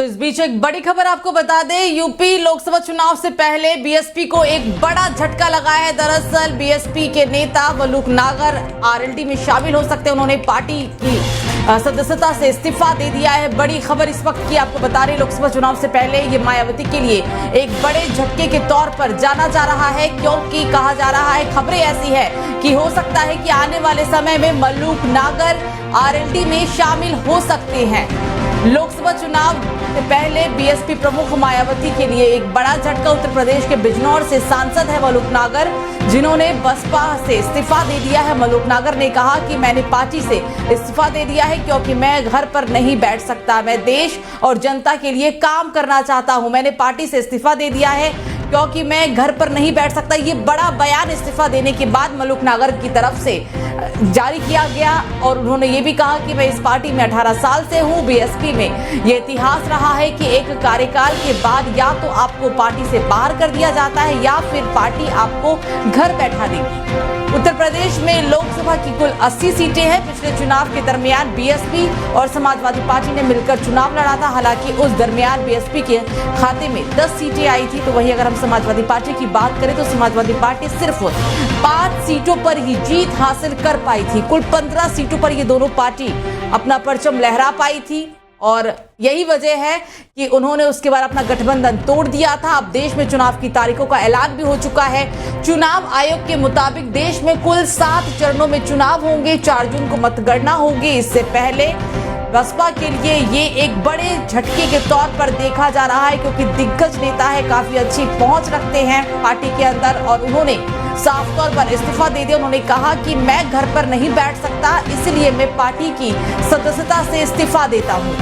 तो इस बीच एक बड़ी खबर आपको बता दें, यूपी लोकसभा चुनाव से पहले बीएसपी को एक बड़ा झटका लगा है। दरअसल बीएसपी के नेता मलूक नागर आरएलडी में शामिल हो सकते हैं। उन्होंने पार्टी की सदस्यता से इस्तीफा दे दिया है। बड़ी खबर इस वक्त की आपको बता रही, लोकसभा चुनाव से पहले ये मायावती के लिए एक बड़े झटके के तौर पर जाना जा रहा है, क्योंकि कहा जा रहा है, खबरें ऐसी है कि हो सकता है कि आने वाले समय में मलूक नागर आरएलडी में शामिल हो सकते हैं। लोकसभा चुनाव से पहले बीएसपी प्रमुख मायावती के लिए एक बड़ा झटका। उत्तर प्रदेश के बिजनौर से सांसद है मलूक नागर, जिन्होंने बसपा से इस्तीफा दे दिया है। मलूक नागर ने कहा कि मैंने पार्टी से इस्तीफा दे दिया है क्योंकि मैं घर पर नहीं बैठ सकता, मैं देश और जनता के लिए काम करना चाहता हूं। मैंने पार्टी से इस्तीफा दे दिया है क्योंकि मैं घर पर नहीं बैठ सकता। ये बड़ा बयान इस्तीफा देने के बाद मलूक नागर की तरफ से जारी किया गया और उन्होंने ये भी कहा कि मैं इस पार्टी में 18 साल से हूं। बीएसपी में ये इतिहास रहा है कि एक कार्यकाल के बाद या तो आपको पार्टी से बाहर कर दिया जाता है या फिर पार्टी आपको घर बैठा देगी। उत्तर प्रदेश में लोकसभा की कुल 80 सीटें हैं। पिछले चुनाव के दरमियान बीएसपी और समाजवादी पार्टी ने मिलकर चुनाव लड़ा था। हालांकि उस दरमियान बीएसपी के खाते में 10 सीटें आई थी। तो वहीं अगर हम समाजवादी पार्टी की बात करें तो समाजवादी पार्टी सिर्फ 5 सीटों पर ही जीत हासिल कर पाई थी। कुल 15 सीटों पर ये दोनों पार्टी अपना परचम लहरा पाई थी और यही वजह है कि उन्होंने उसके बाद अपना गठबंधन तोड़ दिया था। अब देश में चुनाव की तारीखों का ऐलान भी हो चुका है। चुनाव आयोग के मुताबिक देश में कुल 7 चरणों में चुनाव होंगे। 4 जून को मतगणना होगी। इससे पहले बसपा के लिए ये एक बड़े झटके के तौर पर देखा जा रहा है, क्योंकि दिग्गज नेता है, काफी अच्छी पहुंच रखते हैं पार्टी के अंदर और उन्होंने साफ तौर पर इस्तीफा दे दिया। उन्होंने कहा कि मैं घर पर नहीं बैठ सकता, इसलिए मैं पार्टी की सदस्यता से इस्तीफा देता हूं।